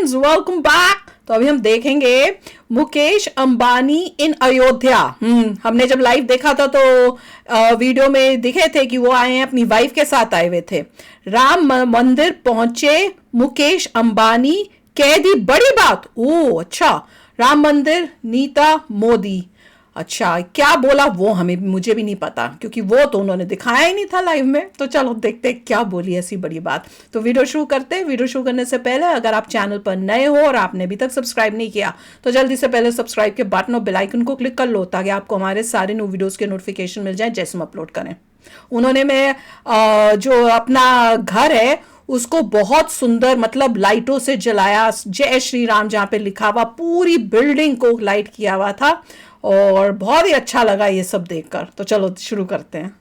Friends, welcome back. तो अभी हम देखेंगे मुकेश अंबानी इन अयोध्या। हमने जब लाइव देखा था तो वीडियो में दिखे थे कि वो आए हैं, अपनी वाइफ के साथ आए हुए थे। राम मंदिर पहुंचे मुकेश अंबानी, कह दी बड़ी बात। ओह अच्छा, राम मंदिर नीता मोदी। अच्छा, क्या बोला वो मुझे भी नहीं पता, क्योंकि वो तो उन्होंने दिखाया ही नहीं था लाइव में। तो चलो देखते क्या बोली ऐसी बड़ी बात। तो वीडियो शुरू करते हैं। वीडियो शुरू करने से पहले अगर आप चैनल पर नए हो और आपने अभी तक सब्सक्राइब नहीं किया तो जल्दी से पहले सब्सक्राइब के बटन और बेल आइकन को क्लिक कर लो, ताकि आपको हमारे सारे न्यू वीडियोस के नोटिफिकेशन मिल जाए जैसे हम अपलोड करें। उन्होंने जो अपना घर है उसको बहुत सुंदर, मतलब लाइटों से जलाया, जय श्री राम जहाँ पे लिखा हुआ, पूरी बिल्डिंग को लाइट किया हुआ था और बहुत ही अच्छा लगा ये सब देखकर। तो चलो शुरू करते हैं।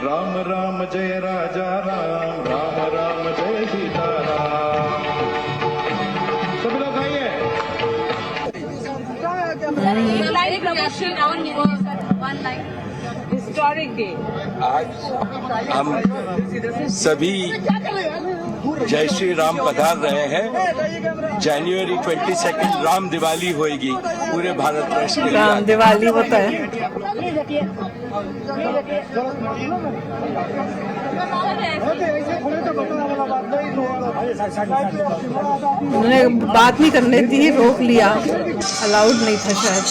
राम राम जय राजा राम, राम राम जय सीता राम। सभी लोग आइए। Historic day. आज हम सभी जय श्री राम पधार रहे हैं। जनवरी 22 राम दिवाली होगी पूरे भारतवर्ष के लिए। राम दिवाली होता है। उन्होंने बात नहीं करने दी, रोक लिया, अलाउड नहीं था शायद।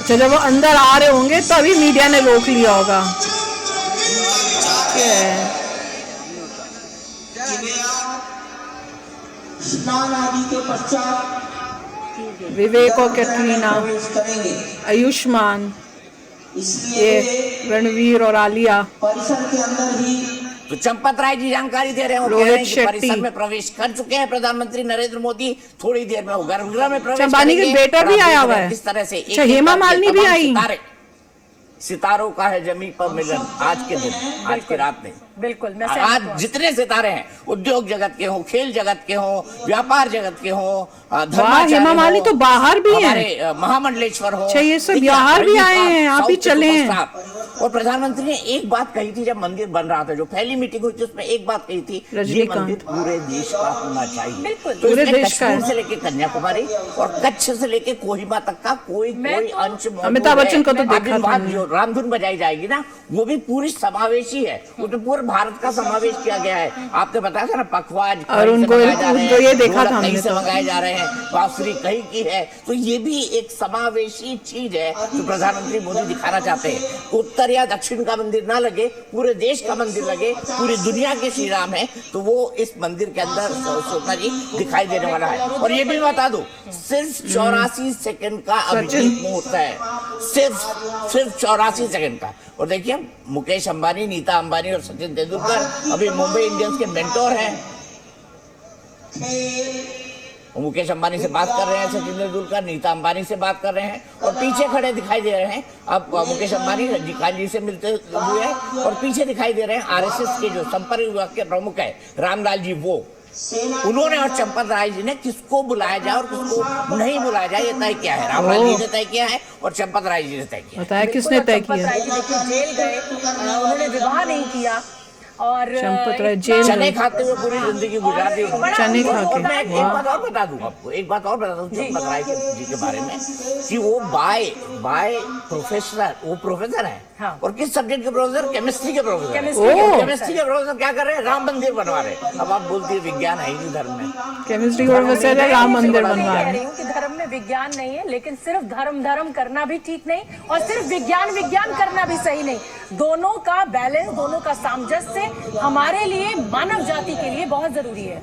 अच्छा, जब वो अंदर आ रहे होंगे तभी मीडिया ने रोक लिया होगा। स्नान आदि के पश्चात विवेक और कैटरीना, आयुष्मान, ये रणवीर और आलिया, परिसर के अंदर ही तो चंपत राय जी जानकारी दे रहे हैं, वो कह रहे हैं कि परिसर में प्रवेश कर चुके हैं प्रधानमंत्री नरेंद्र मोदी। थोड़ी देर में वो गर्भगृह में प्रवेश करेंगे। अंबानी के बेटा भी आया हुआ है। किस तरह से हेमा मालिनी भी आई। सितारों का है जमी पर मिलन आज के दिन, आज की रात में। बिल्कुल, आज जितने सितारे हैं, उद्योग जगत के हों, खेल जगत के हों, व्यापार जगत के हों, हेमा मालिनी तो बाहर भी है, महामंडलेश्वर हो, ये सब बाहर भी आए हैं, आप ही चले हैं। और प्रधानमंत्री ने एक बात कही थी जब मंदिर बन रहा था, जो पहली मीटिंग हुई थी उसमें एक बात कही थी, ये मंदिर पूरे देश का होना चाहिए। तो पूरे देश का, कश्मीर से लेके कन्याकुमारी और कच्छ से लेके कोहिमा तक का कोई अंश। अमिताभ बच्चन को तो देखा था। जो रामधुन बजाई जाएगी ना, वो भी पूरी समावेशी है, उसमें पूरे भारत का समावेश किया गया है। आपने बताया था ना, पखवाज और उनको ये देखा था हमने, से मंगाए जा रहे हैं, बांसुरी कहीं की है। तो ये भी एक समावेशी चीज है जो प्रधानमंत्री मोदी दिखाना चाहते हैं। उत्तर या दक्षिण का मंदिर ना लगे, पूरे देश का मंदिर लगे, पूरी दुनिया के श्री राम है, तो वो इस मंदिर के अंदर सोना जी दिखाई देने वाला है। और ये भी बता दो, सिर्फ 84 सेकंड का अभिजीत मुहूर्त है, सिर्फ 84 सेकंड का। और देखिए, मुकेश अंबानी, नीता अंबानी और सचिन तेंदुलकर अभी मुंबई इंडियंस के मेंटोर हैं। मुकेश अंबानी से बात कर रहे हैं सचिन तेंदुलकर, नीता अंबानी से बात कर रहे हैं, और पीछे खड़े दिखाई दे रहे हैं अब मुकेश अंबानी रजनीकांत जी से मिलते हुए हैं, और पीछे दिखाई दे रहे हैं आरएसएस के जो संपर्क विभाग के प्रमुख है रामलाल जी, वो उन्होंने और चंपत राय जी ने किसको बुलाया जाए और किसको नहीं बुलाया जाए ये तय किया है। रामलाल जी ने तय किया है और चंपत राय जी ने तय किया। बताया किसने तय किया? जेल गए, उन्होंने विवाह नहीं किया और चने खाते हुए पूरी जिंदगी गुजार दी। चने खा के। मैं एक बात और बता दूं आपको, एक बात और बता दूं चंपत राय जी के बारे में, कि वो बाय प्रोफेसर, वो प्रोफेसर है। हाँ। और किस सब्जेक्ट के प्रोफेसर? केमिस्ट्री के प्रोफेसर। केमिस्ट्री के प्रोफेसर क्या कर रहे हैं? राम मंदिर बनवा रहे हैं। अब आप बोलती है विज्ञान है ही नहीं धर्म में। केमिस्ट्री के प्रोफेसर है, राम मंदिर बनवा रहे हैं। कि धर्म में विज्ञान नहीं है, लेकिन सिर्फ धर्म करना भी ठीक नहीं और सिर्फ विज्ञान करना भी सही नहीं। दोनों का बैलेंस, दोनों का सामंजस्य हमारे लिए, मानव जाति के लिए बहुत जरूरी है।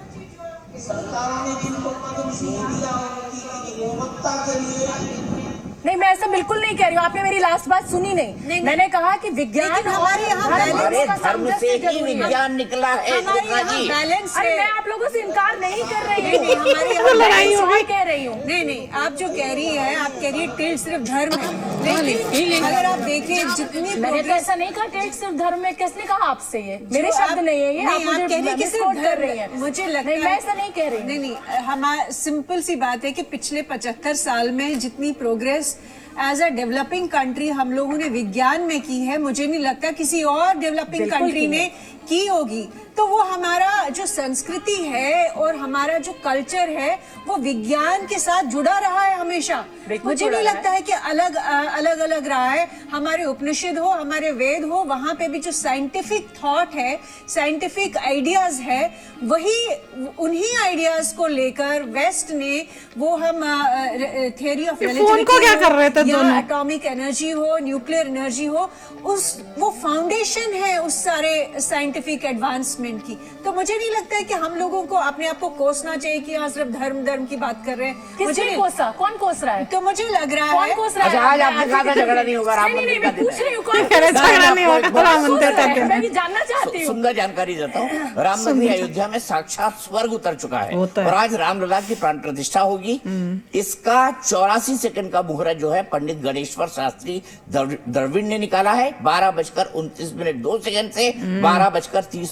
नहीं, मैं ऐसा बिल्कुल नहीं कह रही हूँ, आपने मेरी लास्ट बात सुनी नहीं। मैंने कहा कि विज्ञान लेकिन हमारे यहाँ हमारे का धर्म सामंजस्य से ही जरूरी है। विज्ञान निकला है हमारे दुर्गा यहाँ जी। बैलेंस अरे है। मैं आप लोगों से इनकार नहीं कर रही हूँ, नहीं, हमारे यहाँ लड़ाई हो गई कह रही हूँ। नहीं, आप जो कह रही है, आप कह रही है टिल्ट सिर्फ धर्म है, लेकिन अगर आप देखें जितनी मैंने तो ऐसा नहीं कहा टेट सिर्फ धर्म में, किसने कहा आपसे ये? मेरे शब्द नहीं है ये, आप कह रही मुझे है कि सिर्फ मिसकोट कर रही हैं। मुझे लगता नहीं, है मैं ऐसा नहीं कह रही। नहीं, हमारा सिंपल सी बात है कि पिछले 75 साल में जितनी progress as a developing country हम लोगों ने विज्ञान में की है, मुझे नहीं लगता किसी और डेवलपिंग बिल्कुल कंट्री की ने की होगी। तो वो हमारा जो संस्कृति है और हमारा जो कल्चर है वो विज्ञान के साथ जुड़ा रहा है हमेशा। मुझे नहीं लगता है कि अलग अलग रहा है। हमारे उपनिषद हो, हमारे वेद हो, वहां पे भी जो साइंटिफिक थॉट है, साइंटिफिक आइडियाज है, वही उन्हीं आइडियाज को लेकर वेस्ट ने वो हम थियरी ऑफ फोन को क्या कर रहे थे दोनों? एटॉमिक एनर्जी हो, न्यूक्लियर एनर्जी हो, वो फाउंडेशन है उस सारे साइंटिफिक एडवांसमेंट की। तो मुझे नहीं लगता है कि हम लोगों को अपने आप को कोसना चाहिए कि यहाँ सिर्फ धर्म की बात कर रहे हैं। मुझे किसने नहीं- कोसा? कौन कोस रहा है? तो मुझे लग रहा कौन है कोस रहा है? अच्छा, आज आपने कहा था झगड़ा नहीं होगा, राम नहीं, मंदिर मैं का दिन पूछ है। रही हूँ कौन कह रहे कोस रहा है? झगड़ा नहीं होगा, राम कोस मंदिर रहा का है? दिन मैं है। भी जानना चाहती हूँ। सुंदर जानकारी देता हूँ। राम मंदिर अयोध्या में साक्षात स्वर्ग उतर चुका है होता है। और आज रामलला की प्राण प्रतिष्ठा होगी। इसका 84 सेकंड का मुहूर्त जो है पंडित गणेश्वर शास्त्री द्रविड़ ने निकाला है। 12:29 से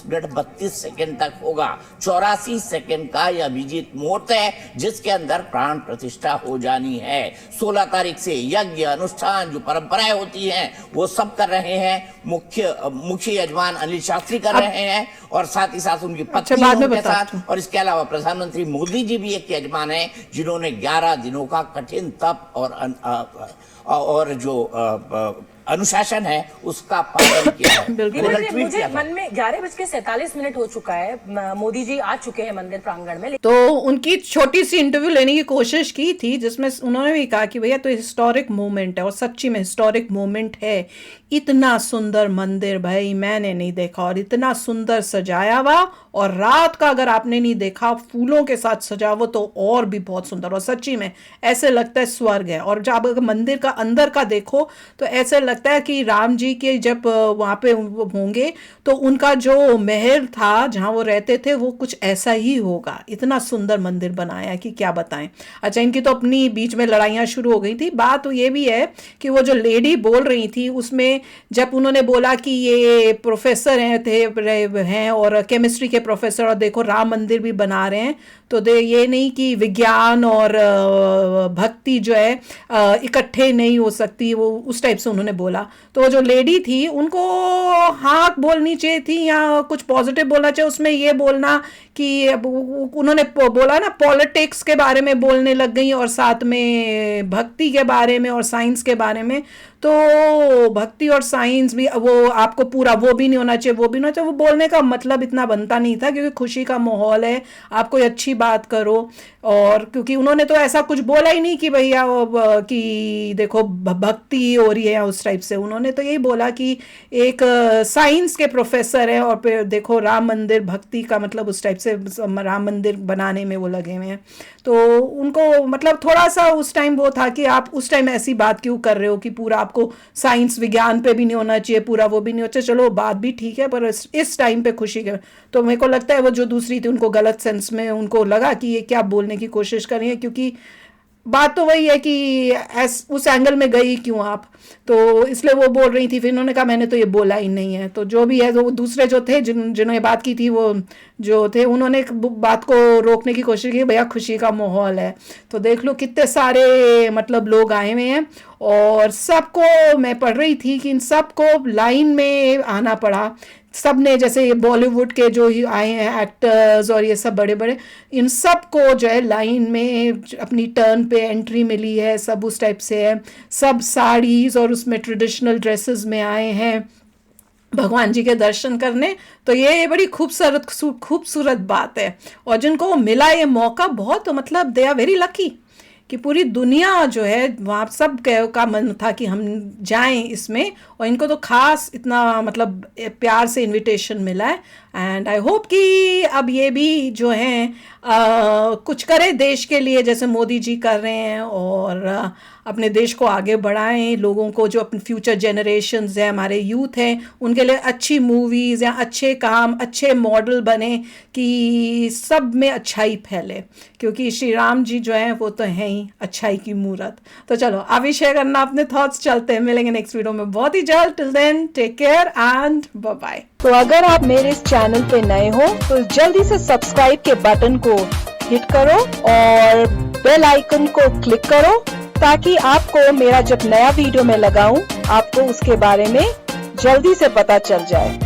12:30 तक होगा। 84 सेकंड का यह अभिजीत मुहूर्त है जिसके अंदर प्राण प्रतिष्ठा हो जानी है। 16 तारीख से यज्ञ अनुष्ठान जो परंपराएं होती हैं वो सब कर रहे हैं। मुख्य यजमान अनिल शास्त्री कर रहे हैं और साथ ही साथ उनकी पत्नी बाद में उनके बताती साथ, और इसके अलावा प्रधानमंत्री मोदी जी भी एक यजमान है जिन्होंने 11 दिनों का कठिन तप और जो अनुशासन है उसका पालन किया है। बिल्कुल। उन्होंने धीरे-धीरे ट्वीट मुझे किया था। मन में 11:47 हो चुका है। मोदी जी आ चुके हैं मंदिर प्रांगण में। तो उनकी छोटी सी इंटरव्यू लेने की कोशिश की थी जिसमें उन्होंने भी कहा कि भैया तो हिस्टोरिक मोमेंट है और सच्ची में हिस्टोरिक मोमेंट है। इतना सुंदर मंदिर भाई मैंने नहीं देखा और इतना सुंदर सजाया हुआ, और रात का अगर आपने नहीं देखा फूलों के साथ सजा हुआ तो और भी बहुत सुंदर, और सच्ची में ऐसे लगता है स्वर्ग है। और जब अगर मंदिर का अंदर का देखो तो ऐसे लगता है कि राम जी के जब वहाँ पे होंगे तो उनका जो महल था जहाँ वो रहते थे वो कुछ ऐसा ही होगा। इतना सुंदर मंदिर बनाया कि क्या बताएं। अच्छा, इनकी तो अपनी बीच में लड़ाइयाँ शुरू हो गई थी। बात तो ये भी है कि वो जो लेडी बोल रही थी उसमें जब उन्होंने बोला कि ये प्रोफेसर हैं और केमिस्ट्री के प्रोफेसर और देखो राम मंदिर भी बना रहे हैं, तो ये नहीं कि विज्ञान और भक्ति जो है इकट्ठे नहीं हो सकती, वो उस टाइप से उन्होंने बोला। तो जो लेडी थी उनको हाँ बोलनी चाहिए थी या कुछ पॉजिटिव बोलना चाहिए। उसमें ये बोलना कि उन्होंने बोला ना पॉलिटिक्स के बारे में बोलने लग गई और साथ में भक्ति के बारे में और साइंस के बारे में। तो भक्ति और साइंस भी वो आपको पूरा वो भी नहीं होना चाहिए, वो भी नहीं होना चाहिए। वो बोलने का मतलब इतना बनता नहीं था क्योंकि खुशी का माहौल है, आप कोई अच्छी बात करो। और क्योंकि उन्होंने तो ऐसा कुछ बोला ही नहीं कि भैया कि देखो भक्ति हो रही है उस टाइप से। उन्होंने तो यही बोला कि एक साइंस के प्रोफेसर है और फिर देखो राम मंदिर भक्ति का मतलब उस टाइप से राम मंदिर बनाने में वो लगे हुए हैं। तो उनको मतलब थोड़ा सा उस टाइम वो था कि आप उस टाइम ऐसी बात क्यों कर रहे हो कि पूरा आपको साइंस विज्ञान पे भी नहीं होना चाहिए, पूरा वो भी नहीं होना चाहिए। चलो बात भी ठीक है, पर इस टाइम पे खुशी के तो मेरे को लगता है वो जो दूसरी थी उनको गलत सेंस में उनको लगा कि ये क्या बोलने की कोशिश कर रही है, क्योंकि बात तो वही है कि उस एंगल में गई क्यों आप, तो इसलिए वो बोल रही थी। फिर उन्होंने कहा मैंने तो ये बोला ही नहीं है। तो जो भी है तो दूसरे जो थे जिन्होंने बात की थी वो जो थे उन्होंने बात को रोकने की कोशिश की, भैया खुशी का माहौल है। तो देख लो कितने सारे मतलब लोग आए हुए हैं और सबको मैं पढ़ रही थी कि इन सबको लाइन में आना पड़ा। सब ने जैसे ये बॉलीवुड के जो ही आए हैं एक्टर्स और ये सब बड़े बड़े, इन सब को जो है लाइन में अपनी टर्न पे एंट्री मिली है। सब उस टाइप से है, सब साड़ीज और उसमें ट्रेडिशनल ड्रेसेस में आए हैं भगवान जी के दर्शन करने। तो ये बड़ी खूबसूरत बात है और जिनको मिला ये मौका बहुत मतलब दे आर वेरी लकी कि पूरी दुनिया जो है वहाँ सब का मन था कि हम जाएं इसमें, और इनको तो खास इतना मतलब प्यार से इनविटेशन मिला है। एंड आई होप कि अब ये भी जो है कुछ करे देश के लिए, जैसे मोदी जी कर रहे हैं, और अपने देश को आगे बढ़ाएं, लोगों को जो अपने फ्यूचर जनरेशन्स हैं, हमारे यूथ हैं, उनके लिए अच्छी मूवीज़ या अच्छे काम, अच्छे मॉडल बने कि सब में अच्छाई फैले, क्योंकि श्री राम जी जो हैं वो तो हैं ही अच्छाई की मूरत। तो चलो आप भी शेयर करना अपने थॉट्स, चलते हैं, मिलेंगे नेक्स्ट वीडियो में बहुत ही जल्द। Till then take care and bye bye. तो अगर आप मेरे इस चैनल पे नए हो तो जल्दी से सब्सक्राइब के बटन को हिट करो और बेल आइकन को क्लिक करो, ताकि आपको मेरा जब नया वीडियो मैं लगाऊं आपको उसके बारे में जल्दी से पता चल जाए।